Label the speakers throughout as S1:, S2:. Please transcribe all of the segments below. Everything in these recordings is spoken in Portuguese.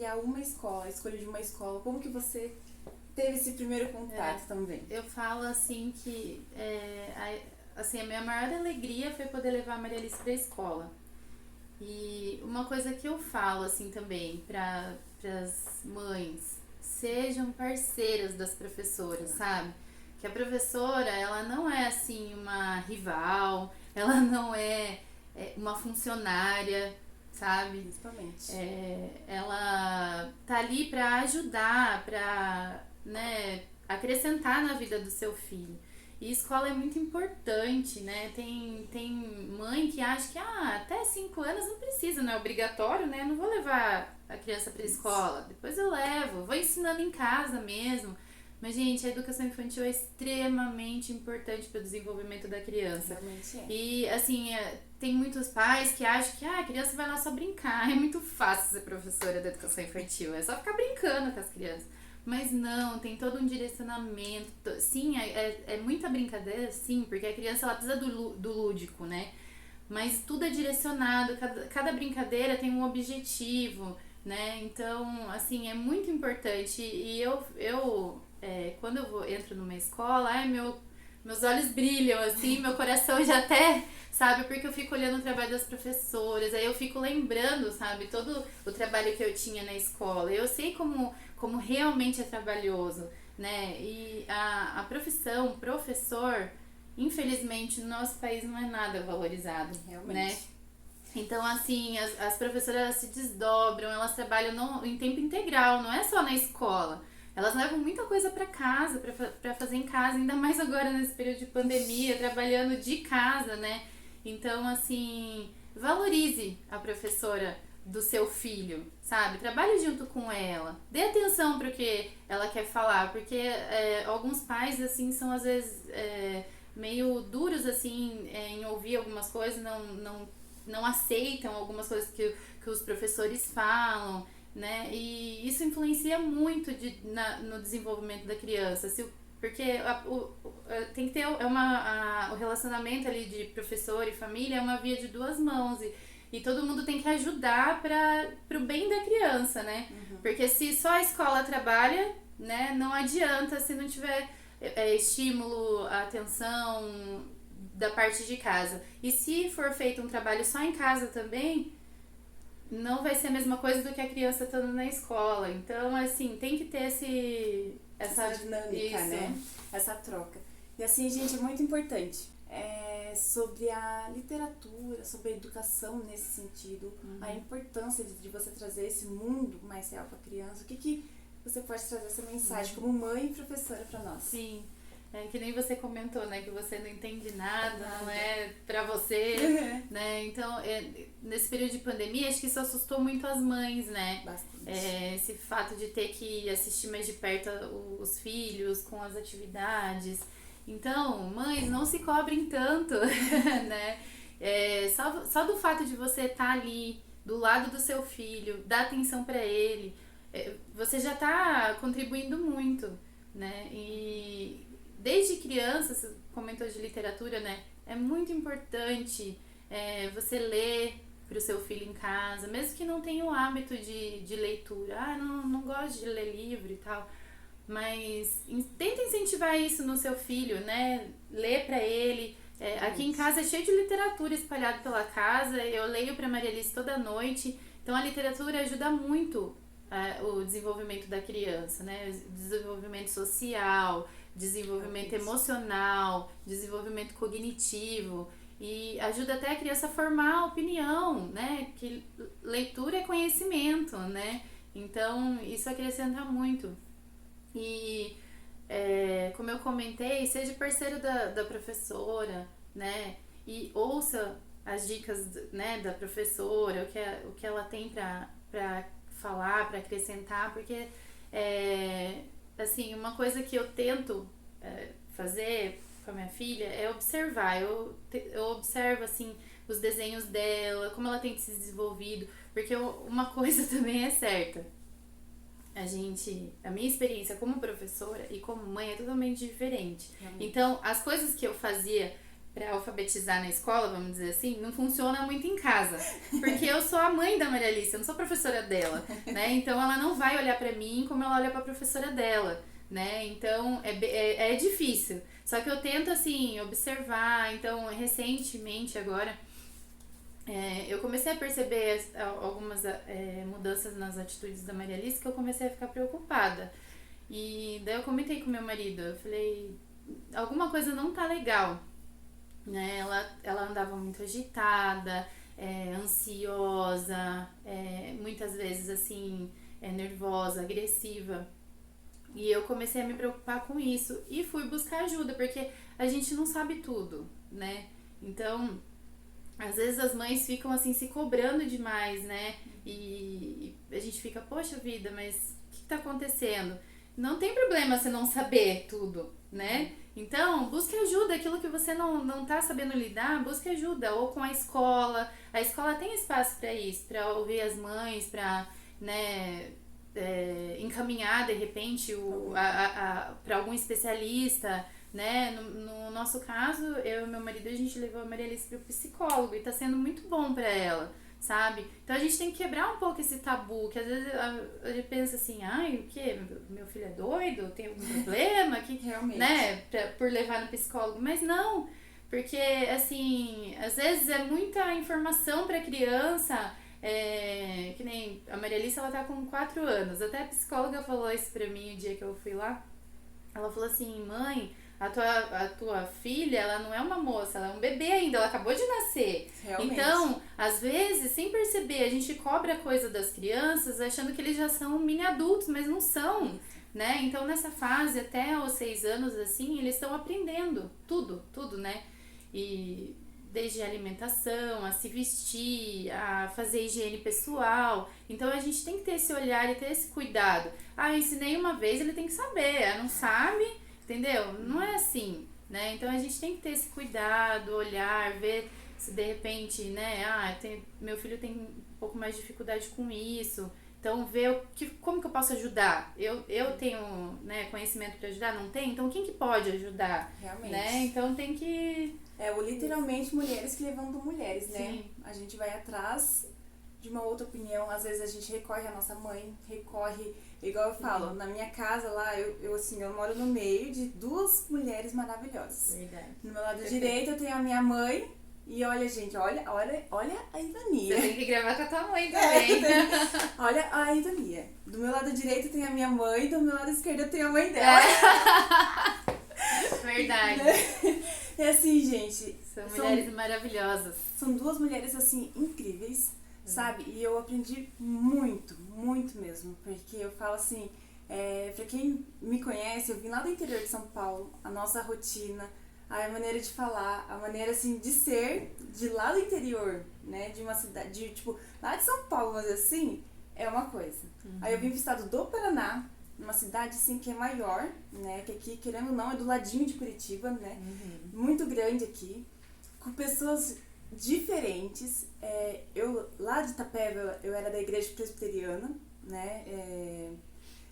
S1: criar uma escola, a escolha de uma escola, como que você teve esse primeiro contato também?
S2: Eu falo assim que a minha maior alegria foi poder levar a Maria Alice para a escola. E uma coisa que eu falo assim também para as mães, sejam parceiras das professoras, sabe? Que a professora, ela não é assim uma rival, ela não é uma funcionária, sabe?
S1: Principalmente.
S2: Ela tá ali para ajudar, para, né, acrescentar na vida do seu filho. E escola é muito importante, né? Tem mãe que acha que até 5 anos não precisa, não é obrigatório, né? Não vou levar a criança para escola, depois eu levo, vou ensinando em casa mesmo. Mas, gente, a educação infantil é extremamente importante para o desenvolvimento da criança.
S1: Realmente é.
S2: E, assim, tem muitos pais que acham que a criança vai lá só brincar. É muito fácil ser professora da educação infantil, é só ficar brincando com as crianças. Mas não, tem todo um direcionamento. Sim, é muita brincadeira, sim, porque a criança ela precisa do lúdico, né? Mas tudo é direcionado, cada brincadeira tem um objetivo, né? Então, assim, é muito importante. E quando entro numa escola, meus olhos brilham, assim, meu coração já até, sabe? Porque eu fico olhando o trabalho das professoras, aí eu fico lembrando, sabe? Todo o trabalho que eu tinha na escola. Eu sei como realmente é trabalhoso, né? E a profissão, professor, infelizmente, no nosso país não é nada valorizado,
S1: Realmente.
S2: né? Então, assim, as professoras elas se desdobram, elas trabalham em tempo integral, não é só na escola. Elas levam muita coisa para casa, para fazer em casa, ainda mais agora nesse período de pandemia, trabalhando de casa, né? Então, assim, valorize a professora do seu filho, sabe? Trabalhe junto com ela. Dê atenção para o que ela quer falar, porque alguns pais, assim, são às vezes meio duros, assim, em ouvir algumas coisas, não aceitam algumas coisas que os professores falam, né? E isso influencia muito no desenvolvimento da criança. Porque tem que ter o relacionamento ali de professor e família é uma via de duas mãos e todo mundo tem que ajudar para o bem da criança, né? Porque se só a escola trabalha, né, não adianta se não tiver estímulo, atenção da parte de casa. E se for feito um trabalho só em casa também, não vai ser a mesma coisa do que a criança estando na escola. Então, assim, tem que ter
S1: essa dinâmica, né? Essa troca. E assim, gente, é muito importante. Sobre a literatura, sobre a educação nesse sentido, a importância de você trazer esse mundo mais real para a criança. O que você pode trazer essa mensagem como mãe e professora para nós?
S2: Sim. Que nem você comentou, né? Que você não entende nada, não é pra você, né? Então, nesse período de pandemia, acho que isso assustou muito as mães, né?
S1: Bastante.
S2: Esse fato de ter que assistir mais de perto os filhos com as atividades. Então, mães, não se cobrem tanto, né? Só do fato de você estar ali, do lado do seu filho, dar atenção pra ele, você já tá contribuindo muito, né? E desde criança, você comentou de literatura, né? É muito importante você ler para o seu filho em casa, mesmo que não tenha o hábito de leitura. Não gosto de ler livro e tal. Mas tenta incentivar isso no seu filho, né? Lê para ele. Aqui em casa é cheio de literatura espalhada pela casa. Eu leio para Maria Alice toda noite. Então a literatura ajuda muito o desenvolvimento da criança, né? Desenvolvimento social, desenvolvimento emocional, desenvolvimento cognitivo e ajuda até a criança a formar opinião, né? Que leitura é conhecimento, né? Então isso acrescenta muito. E como eu comentei, seja parceiro da professora, né? E ouça as dicas, né, da professora, o que ela tem para falar, para acrescentar, porque assim, uma coisa que eu tento fazer com a minha filha é observar. Eu observo, assim, os desenhos dela, como ela tem se desenvolvido, porque uma coisa também é certa. A minha experiência como professora e como mãe é totalmente diferente.
S1: Realmente.
S2: Então, as coisas que eu fazia pra alfabetizar na escola, vamos dizer assim, não funciona muito em casa. Porque eu sou a mãe da Maria Alice, eu não sou professora dela, né? Então ela não vai olhar pra mim como ela olha pra professora dela, né? Então é difícil. Só que eu tento, assim, observar. Então, recentemente agora, eu comecei a perceber algumas mudanças nas atitudes da Maria Alice que eu comecei a ficar preocupada. E daí eu comentei com meu marido, eu falei, alguma coisa não tá legal, né? Ela andava muito agitada, ansiosa, muitas vezes assim, nervosa, agressiva. E eu comecei a me preocupar com isso e fui buscar ajuda, porque a gente não sabe tudo, né? Então, às vezes as mães ficam assim se cobrando demais, né? E a gente fica, poxa vida, mas o que tá acontecendo? Não tem problema você não saber tudo, né? Então, busque ajuda, aquilo que você não tá sabendo lidar, busque ajuda, ou com a escola. A escola tem espaço para isso, para ouvir as mães, para, né, encaminhar de repente para algum especialista, né? No nosso caso, eu e meu marido, a gente levou a Maria Alice pro psicólogo e tá sendo muito bom pra ela, sabe? Então a gente tem que quebrar um pouco esse tabu, que às vezes a gente pensa assim, ai, o quê? Meu filho é doido? Tem algum problema? Que,
S1: Realmente.
S2: né? Por levar no psicólogo. Mas não, porque assim, às vezes é muita informação pra criança. Que nem a Maria Alice, ela tá com 4 anos. Até a psicóloga falou isso pra mim o dia que eu fui lá. Ela falou assim, mãe, a tua filha, ela não é uma moça, ela é um bebê ainda, ela acabou de nascer.
S1: Realmente.
S2: Então, às vezes, sem perceber, a gente cobra coisa das crianças achando que eles já são mini adultos, mas não são, né? Então, nessa fase, até os 6 anos, assim, eles estão aprendendo tudo, né? E desde a alimentação, a se vestir, a fazer higiene pessoal. Então, a gente tem que ter esse olhar e ter esse cuidado. Ah, eu ensinei uma vez, ele tem que saber. Não sabe, entendeu? Não é assim, né? Então, a gente tem que ter esse cuidado, olhar, ver se de repente, né? Meu filho tem um pouco mais de dificuldade com isso. Então, ver como que eu posso ajudar. Eu tenho, né, conhecimento para ajudar? Não tem? Então, quem que pode ajudar?
S1: Realmente.
S2: Né? Então, tem que...
S1: literalmente mulheres que levantam mulheres, né?
S2: Sim.
S1: A gente vai atrás de uma outra opinião, às vezes a gente recorre à nossa mãe, igual eu falo, na minha casa lá, eu moro no meio de 2 mulheres maravilhosas.
S2: Verdade.
S1: No meu lado direito eu tenho a minha mãe, e olha, gente, olha a ironia.
S2: Você tem que gravar com a tua mãe também.
S1: Olha a ironia. Do meu lado direito tem a minha mãe, do meu lado esquerdo eu tenho a mãe dela.
S2: Verdade.
S1: É assim, gente.
S2: São mulheres maravilhosas.
S1: São 2 mulheres, assim, incríveis, sabe? E eu aprendi muito mesmo. Porque eu falo assim, pra quem me conhece, eu vim lá do interior de São Paulo, a nossa rotina, a maneira de falar, a maneira, assim, de ser de lá do interior, né? De uma cidade, tipo, lá de São Paulo, mas assim, é uma coisa. Aí eu vim pro estado do Paraná, numa cidade, assim, que é maior, né? Que aqui, querendo ou não, é do ladinho de Curitiba, né? Muito grande aqui, com pessoas diferentes. Lá de Itapeva, eu era da igreja presbiteriana, né?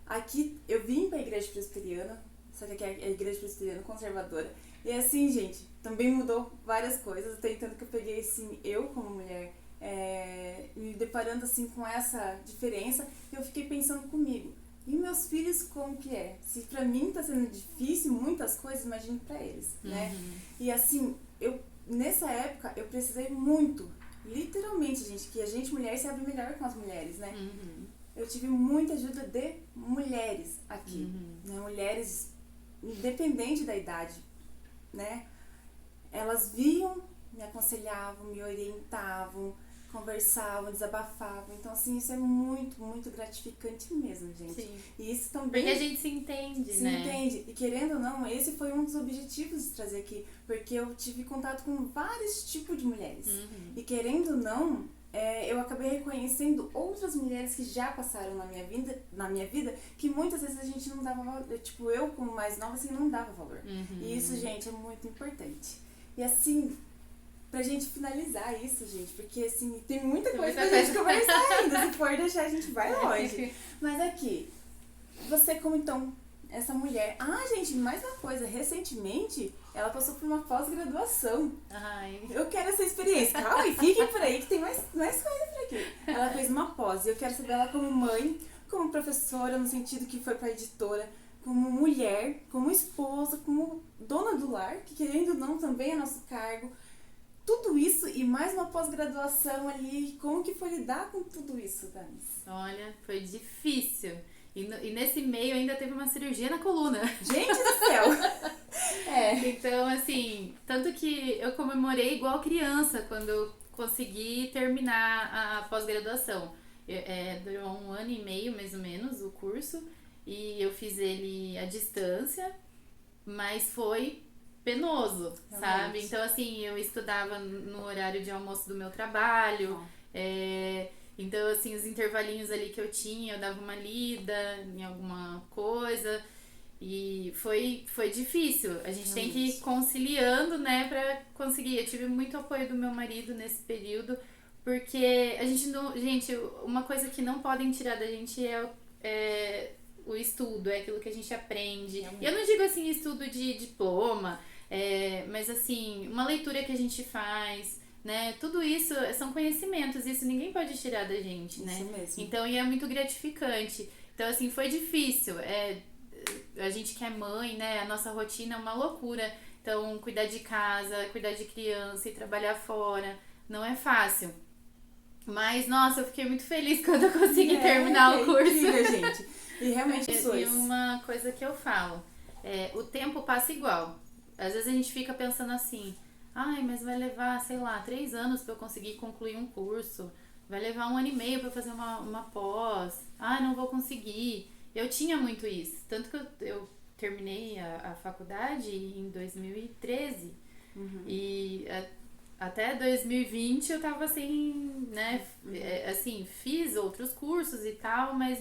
S1: Aqui, eu vim pra igreja presbiteriana, só que aqui é a igreja presbiteriana conservadora. E assim, gente, também mudou várias coisas, até tanto que eu peguei, assim, eu como mulher, me deparando, assim, com essa diferença, e eu fiquei pensando comigo, e meus filhos como que é? Se pra mim tá sendo difícil muitas coisas, imagine pra eles, né? E assim, nessa época, eu precisei muito, literalmente, gente, que a gente mulher se abre melhor com as mulheres, né? Eu tive muita ajuda de mulheres aqui, né? Mulheres, independente da idade, né? Elas viam, me aconselhavam, me orientavam, conversavam, desabafavam. Então, assim, isso é muito gratificante mesmo, gente.
S2: Sim.
S1: E isso também...
S2: Porque a gente se entende, né?
S1: Se entende. E querendo ou não, esse foi um dos objetivos de trazer aqui. Porque eu tive contato com vários tipos de mulheres. E querendo ou não, eu acabei reconhecendo outras mulheres que já passaram na minha vida, que muitas vezes a gente não dava valor. Tipo, eu como mais nova, assim, não dava valor. E isso, gente, é muito importante. E assim... Pra gente finalizar isso, gente, porque assim, tem muita coisa pra gente conversar ainda. Se for deixar, a gente vai longe. Mas aqui, você como então essa mulher... Ah, gente, mais uma coisa. Recentemente, ela passou por uma pós-graduação.
S2: Ai.
S1: Eu quero essa experiência. Calma e fiquem por aí que tem mais coisa por aqui. Ela fez uma pós e eu quero saber ela como mãe, como professora, no sentido que foi pra editora, como mulher, como esposa, como dona do lar, que querendo ou não também é nosso cargo. Tudo isso e mais uma pós-graduação ali. Como que foi lidar com tudo isso, Danis?
S2: Olha, foi difícil. E nesse meio ainda teve uma cirurgia na coluna.
S1: Gente do céu!
S2: Então, assim, tanto que eu comemorei igual criança quando eu consegui terminar a pós-graduação. Durou 1 ano e meio, mais ou menos, o curso. E eu fiz ele à distância, mas foi penoso, sabe? Então, assim, eu estudava no horário de almoço do meu trabalho. Então, assim, os intervalinhos ali que eu tinha, eu dava uma lida em alguma coisa. E foi difícil. A gente tem que ir conciliando, né, pra conseguir. Eu tive muito apoio do meu marido nesse período, porque a gente não... Gente, uma coisa que não podem tirar da gente é o estudo, é aquilo que a gente aprende. E eu não digo, assim, estudo de diploma, mas, assim, uma leitura que a gente faz, né, tudo isso são conhecimentos, isso ninguém pode tirar da gente, né?
S1: Isso mesmo.
S2: Então, e é muito gratificante. Então, assim, foi difícil. A gente que é mãe, né, a nossa rotina é uma loucura. Então, cuidar de casa, cuidar de criança e trabalhar fora, não é fácil. Mas, nossa, eu fiquei muito feliz quando eu consegui terminar o curso.
S1: Incrível, gente. E realmente
S2: E uma coisa que eu falo, o tempo passa igual. Às vezes a gente fica pensando assim, ai, mas vai levar, sei lá, 3 anos pra eu conseguir concluir um curso, vai levar 1 ano e meio pra eu fazer uma pós, ai, não vou conseguir. Eu tinha muito isso, tanto que eu terminei a faculdade em 2013 e até 2020 eu tava assim, né, assim, fiz outros cursos e tal, mas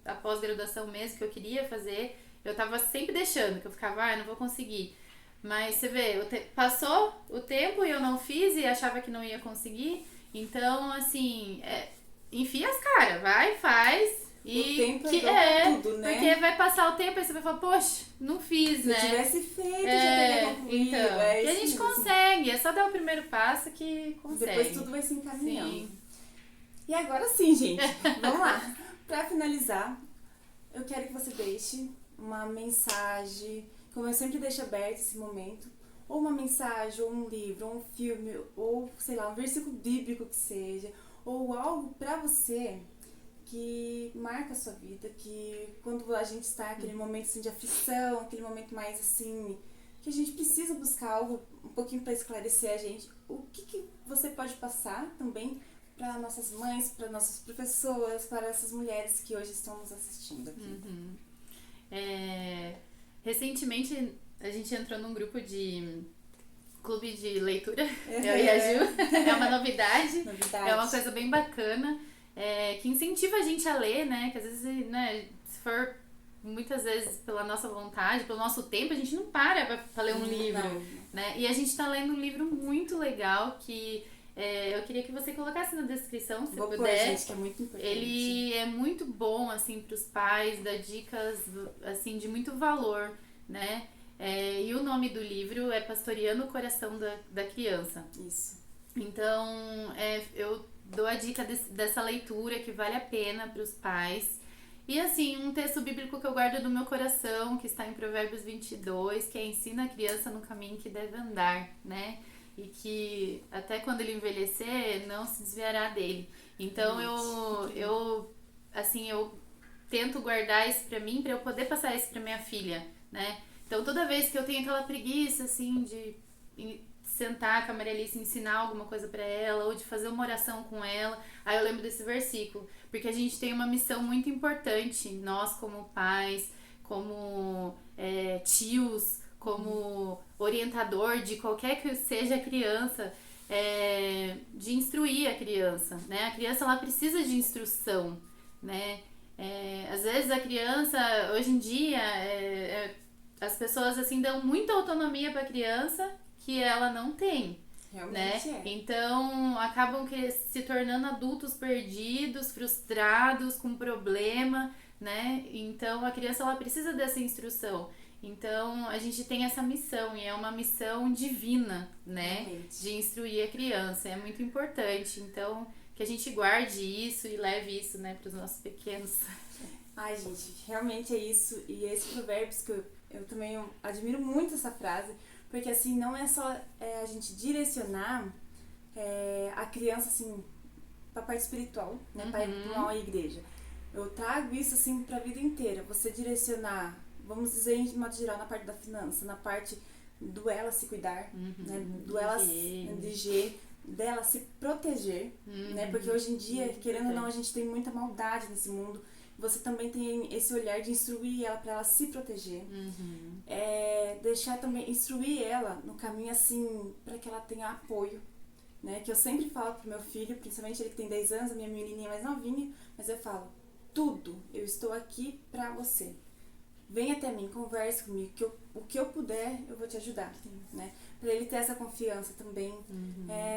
S2: a pós-graduação mesmo que eu queria fazer, eu tava sempre deixando, que eu ficava, não vou conseguir. Mas você vê, passou o tempo e eu não fiz e achava que não ia conseguir, então, assim, enfia as caras, vai, faz. E
S1: o tempo é tudo, né?
S2: Porque vai passar o tempo e você vai falar, poxa, não fiz, né?
S1: Se tivesse feito, já teria concluído.
S2: Então, e a gente consegue, é só dar o primeiro passo que consegue.
S1: Depois tudo vai se encaminhando.
S2: Sim.
S1: E agora sim, gente, vamos lá. Pra finalizar, eu quero que você deixe uma mensagem, como eu sempre deixo aberto esse momento, ou uma mensagem, ou um livro, ou um filme, ou, sei lá, um versículo bíblico que seja, ou algo pra você que marca a sua vida, que quando a gente está naquele momento assim, de aflição, aquele momento mais assim, que a gente precisa buscar algo um pouquinho para esclarecer a gente, o que você pode passar também para nossas mães, para nossas professoras, para essas mulheres que hoje estão nos assistindo aqui?
S2: Recentemente a gente entrou num grupo de clube de leitura, eu e a Ju, é uma novidade, é uma coisa bem bacana. Que incentiva a gente a ler, né? Que às vezes, né, se for muitas vezes pela nossa vontade, pelo nosso tempo, a gente não para pra ler um livro, né? E a gente tá lendo um livro muito legal que eu queria que você colocasse na descrição, se
S1: Vou
S2: puder.
S1: pôr, gente, que é muito importante.
S2: Ele é muito bom, assim, pros pais, dá dicas, assim, de muito valor, né? E o nome do livro é Pastoreando o Coração da Criança.
S1: Isso.
S2: Então, eu dou a dica dessa leitura que vale a pena para os pais. E assim, um texto bíblico que eu guardo do meu coração, que está em Provérbios 22, que ensina a criança no caminho que deve andar, né? E que até quando ele envelhecer, não se desviará dele. Então, eu tento guardar isso para mim, para eu poder passar isso para minha filha, né? Então, toda vez que eu tenho aquela preguiça, assim, de sentar com a Maria Alice e ensinar alguma coisa pra ela, ou de fazer uma oração com ela, aí eu lembro desse versículo, porque a gente tem uma missão muito importante, nós como pais, como tios, como orientador de qualquer que seja a criança, de instruir a criança, né? A criança, ela precisa de instrução, né? Às vezes a criança, hoje em dia, as pessoas assim dão muita autonomia pra criança que ela não tem,
S1: Realmente
S2: né? Então, acabam se tornando adultos perdidos, frustrados, com problema, né? Então a criança ela precisa dessa instrução. Então a gente tem essa missão e é uma missão divina, né?
S1: Realmente.
S2: De instruir a criança, é muito importante. Então que a gente guarde isso e leve isso, né, para os nossos pequenos.
S1: Ai, gente, realmente é isso. E esse provérbios que eu também admiro muito essa frase, porque assim, não é só a gente direcionar a criança assim para a parte espiritual, né, para uma igreja. Eu trago isso assim para a vida inteira. Você direcionar, vamos dizer em modo geral, na parte da finança, na parte do ela se cuidar, né, do ela de higiene, dela se proteger, né, porque hoje em dia, querendo ou não, a gente tem muita maldade nesse mundo. Você também tem esse olhar de instruir ela para ela se proteger. Deixar também, instruir ela no caminho assim, para que ela tenha apoio, né? Que eu sempre falo pro meu filho, principalmente ele que tem 10 anos, a minha menininha mais novinha, mas eu falo, tudo, eu estou aqui para você. Vem até mim, converse comigo, que o que eu puder, eu vou te ajudar, né? Para ele ter essa confiança também.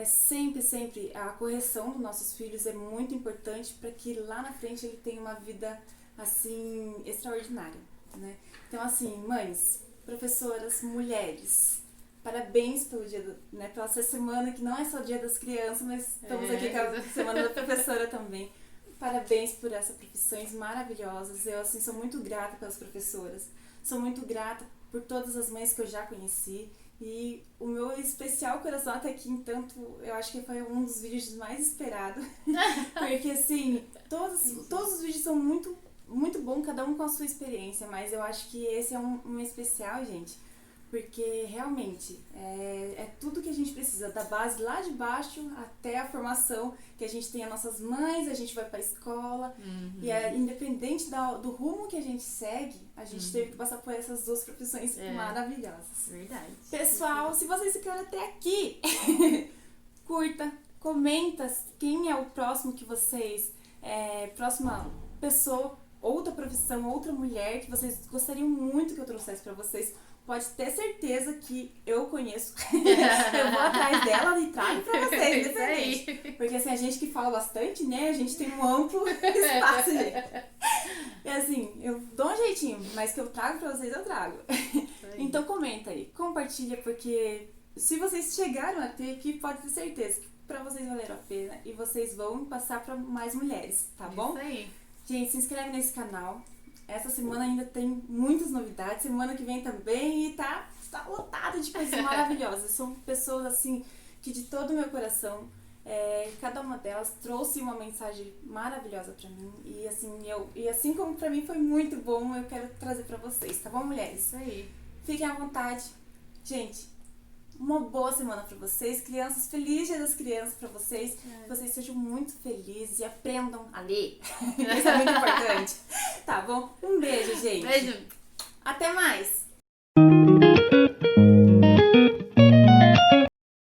S1: Sempre a correção dos nossos filhos é muito importante para que lá na frente ele tenha uma vida assim extraordinária, né? Então assim, mães, professoras, mulheres, parabéns pelo dia né, pela essa semana que não é só o dia das crianças, mas estamos aqui com a semana da professora também. Parabéns por essas profissões maravilhosas. Eu assim sou muito grata pelas professoras. Sou muito grata por todas as mães que eu já conheci. E o meu especial coração até aqui, entanto, eu acho que foi um dos vídeos mais esperados. Porque assim, todos os vídeos são muito, muito bons, cada um com a sua experiência. Mas eu acho que esse é um especial, gente. Porque realmente é tudo que a gente precisa, da base lá de baixo até a formação, que a gente tem as nossas mães, a gente vai pra escola, e independente do rumo que a gente segue, a gente teve que passar por essas duas profissões maravilhosas.
S2: Verdade.
S1: Pessoal, se vocês ficaram até aqui, curta, comenta quem é o próximo que vocês, próxima pessoa, outra profissão, outra mulher que vocês gostariam muito que eu trouxesse pra vocês. Pode ter certeza que eu conheço. Eu vou atrás dela e trago pra vocês, independente. Porque assim, a gente que fala bastante, né? A gente tem um amplo espaço, gente. E assim, eu dou um jeitinho, mas que eu trago pra vocês, eu trago. Então comenta aí, compartilha, porque se vocês chegaram até aqui, pode ter certeza que pra vocês valeram a pena e vocês vão passar pra mais mulheres, tá bom?
S2: Isso aí.
S1: Gente, se inscreve nesse canal. Essa semana ainda tem muitas novidades, semana que vem também, e tá lotado de coisas maravilhosas. São pessoas assim que de todo o meu coração, cada uma delas trouxe uma mensagem maravilhosa pra mim, e assim como pra mim foi muito bom, eu quero trazer pra vocês, tá bom, mulheres?
S2: Isso aí.
S1: Fiquem à vontade. Gente, uma boa semana pra vocês, crianças, feliz dia das crianças pra vocês, que vocês sejam muito felizes e aprendam a ler. Isso é muito importante. Tá bom? Um beijo, gente.
S2: Beijo.
S1: Até mais.